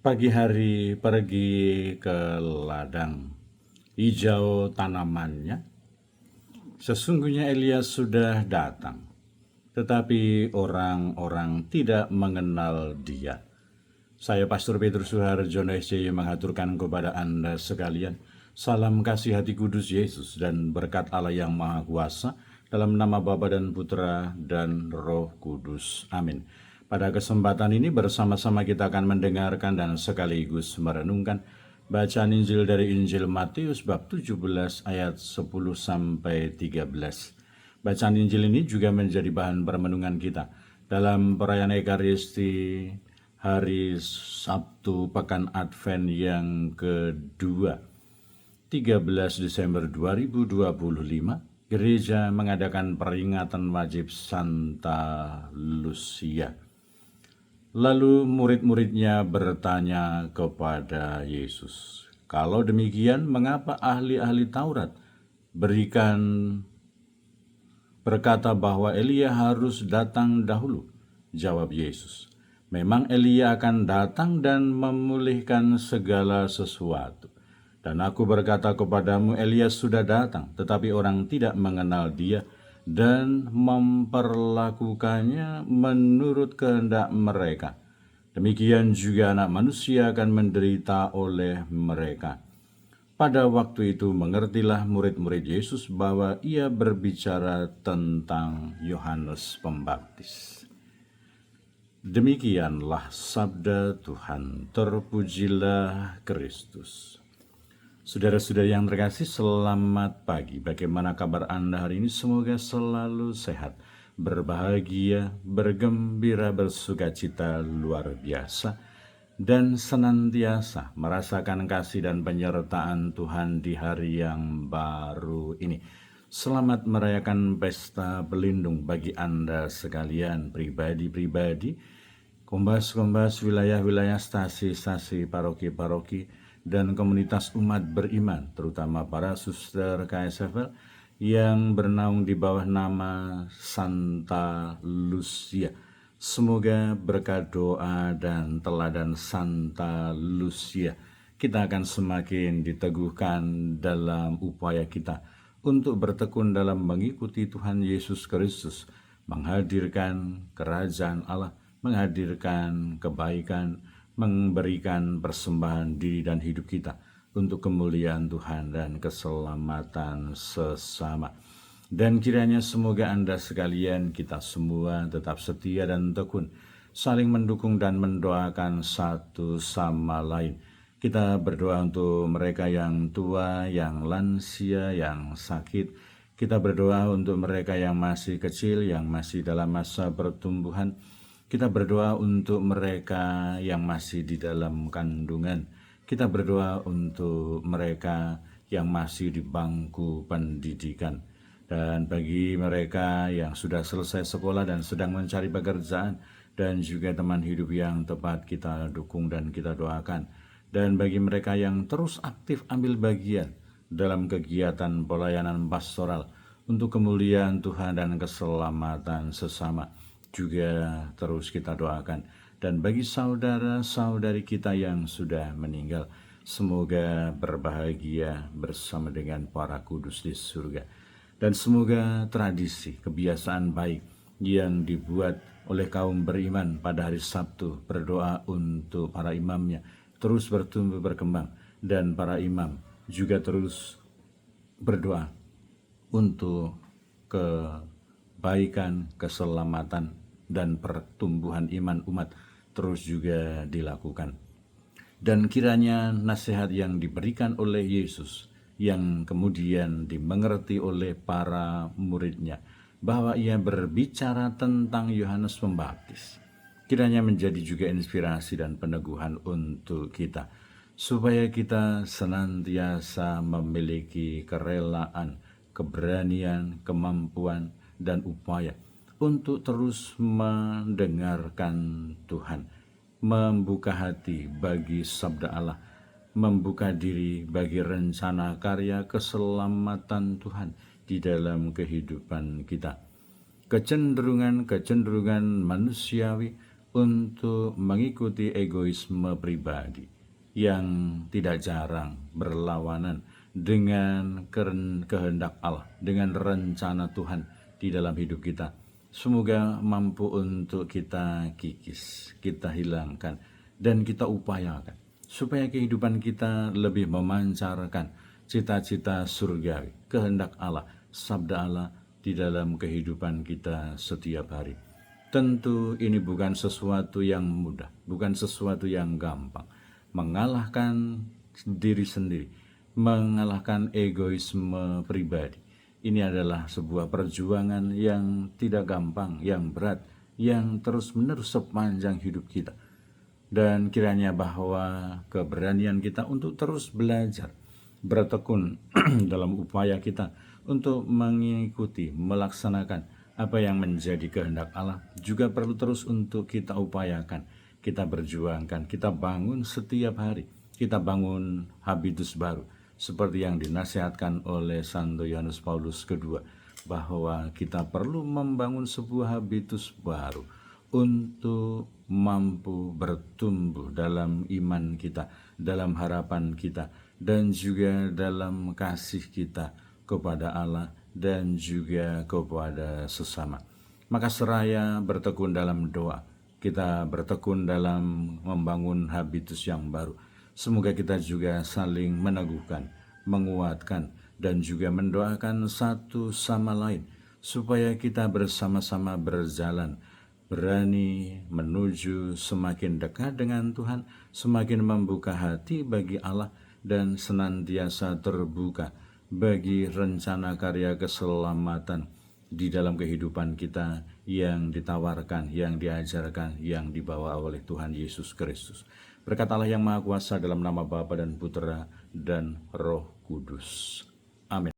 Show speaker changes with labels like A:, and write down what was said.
A: Pagi hari pergi ke ladang, hijau tanamannya. Sesungguhnya Elia sudah datang, tetapi orang-orang tidak mengenal dia. Saya Pastor Petrus Suharjono SCY mengaturkan kepada Anda sekalian, salam kasih hati kudus Yesus dan berkat Allah yang Maha Kuasa, dalam nama Bapa dan Putra dan Roh Kudus. Amin. Pada kesempatan ini bersama-sama kita akan mendengarkan dan sekaligus merenungkan bacaan Injil dari Injil Matius bab 17 ayat 10 sampai 13. Bacaan Injil ini juga menjadi bahan permenungan kita dalam perayaan Ekaristi hari Sabtu Pekan Advent yang kedua, 13 Desember 2025, gereja mengadakan peringatan wajib Santa Lucia. Lalu murid-muridnya bertanya kepada Yesus, "Kalau demikian, mengapa ahli-ahli Taurat berkata bahwa Elia harus datang dahulu?" Jawab Yesus, "Memang Elia akan datang dan memulihkan segala sesuatu. Dan aku berkata kepadamu, Elia sudah datang, tetapi orang tidak mengenal dia dan memperlakukannya menurut kehendak mereka. Demikian juga Anak Manusia akan menderita oleh mereka." Pada waktu itu mengertilah murid-murid Yesus bahwa ia berbicara tentang Yohanes Pembaptis. Demikianlah sabda Tuhan, terpujilah Kristus. Saudara-saudara yang terkasih, selamat pagi. Bagaimana kabar Anda hari ini? Semoga selalu sehat, berbahagia, bergembira, bersukacita luar biasa, dan senantiasa merasakan kasih dan penyertaan Tuhan di hari yang baru ini. Selamat merayakan pesta pelindung bagi Anda sekalian, pribadi-pribadi, kombas-kombas wilayah-wilayah, stasi-stasi, paroki-paroki, dan komunitas umat beriman, terutama para suster KSFL yang bernaung di bawah nama Santa Lucia. Semoga berkat doa dan teladan Santa Lucia, kita akan semakin diteguhkan dalam upaya kita untuk bertekun dalam mengikuti Tuhan Yesus Kristus, menghadirkan kerajaan Allah, menghadirkan kebaikan, memberikan persembahan diri dan hidup kita untuk kemuliaan Tuhan dan keselamatan sesama. Dan kiranya semoga Anda sekalian, kita semua tetap setia dan tekun, saling mendukung dan mendoakan satu sama lain. Kita berdoa untuk mereka yang tua, yang lansia, yang sakit. Kita berdoa untuk mereka yang masih kecil, yang masih dalam masa pertumbuhan. Kita berdoa untuk mereka yang masih di dalam kandungan. Kita berdoa untuk mereka yang masih di bangku pendidikan. Dan bagi mereka yang sudah selesai sekolah dan sedang mencari pekerjaan, dan juga teman hidup yang tepat, kita dukung dan kita doakan. Dan bagi mereka yang terus aktif ambil bagian dalam kegiatan pelayanan pastoral untuk kemuliaan Tuhan dan keselamatan sesama, juga terus kita doakan. Dan bagi saudara-saudari kita yang sudah meninggal, semoga berbahagia bersama dengan para kudus di surga. Dan semoga tradisi, kebiasaan baik yang dibuat oleh kaum beriman pada hari Sabtu, berdoa untuk para imamnya, terus bertumbuh berkembang. Dan para imam juga terus berdoa untuk kebaikan, keselamatan, dan pertumbuhan iman umat terus juga dilakukan. Dan kiranya nasihat yang diberikan oleh Yesus, yang kemudian dimengerti oleh para muridnya, bahwa ia berbicara tentang Yohanes Pembaptis, kiranya menjadi juga inspirasi dan peneguhan untuk kita, supaya kita senantiasa memiliki kerelaan, keberanian, kemampuan, dan upaya untuk terus mendengarkan Tuhan, membuka hati bagi sabda Allah, membuka diri bagi rencana karya keselamatan Tuhan di dalam kehidupan kita. Kecenderungan manusiawi untuk mengikuti egoisme pribadi yang tidak jarang berlawanan dengan kehendak Allah, dengan rencana Tuhan di dalam hidup kita. Semoga mampu untuk kita kikis, kita hilangkan, dan kita upayakan supaya kehidupan kita lebih memancarkan cita-cita surgawi, kehendak Allah, sabda Allah di dalam kehidupan kita setiap hari. Tentu ini bukan sesuatu yang mudah, bukan sesuatu yang gampang. Mengalahkan diri sendiri, mengalahkan egoisme pribadi. Ini adalah sebuah perjuangan yang tidak gampang, yang berat, yang terus-menerus sepanjang hidup kita. Dan kiranya bahwa keberanian kita untuk terus belajar, bertekun dalam upaya kita untuk mengikuti, melaksanakan apa yang menjadi kehendak Allah juga perlu terus untuk kita upayakan, kita berjuangkan, kita bangun setiap hari, kita bangun habitus baru seperti yang dinasihatkan oleh Santo Yohanes Paulus II, bahwa kita perlu membangun sebuah habitus baru untuk mampu bertumbuh dalam iman kita, dalam harapan kita, dan juga dalam kasih kita kepada Allah dan juga kepada sesama. Maka seraya bertekun dalam doa, kita bertekun dalam membangun habitus yang baru. Semoga kita juga saling meneguhkan, menguatkan, dan juga mendoakan satu sama lain, supaya kita bersama-sama berjalan, berani menuju semakin dekat dengan Tuhan, semakin membuka hati bagi Allah, dan senantiasa terbuka bagi rencana karya keselamatan di dalam kehidupan kita yang ditawarkan, yang diajarkan, yang dibawa oleh Tuhan Yesus Kristus. Berkat Allah yang Maha Kuasa, dalam nama Bapa dan Putera dan Roh Kudus. Amin.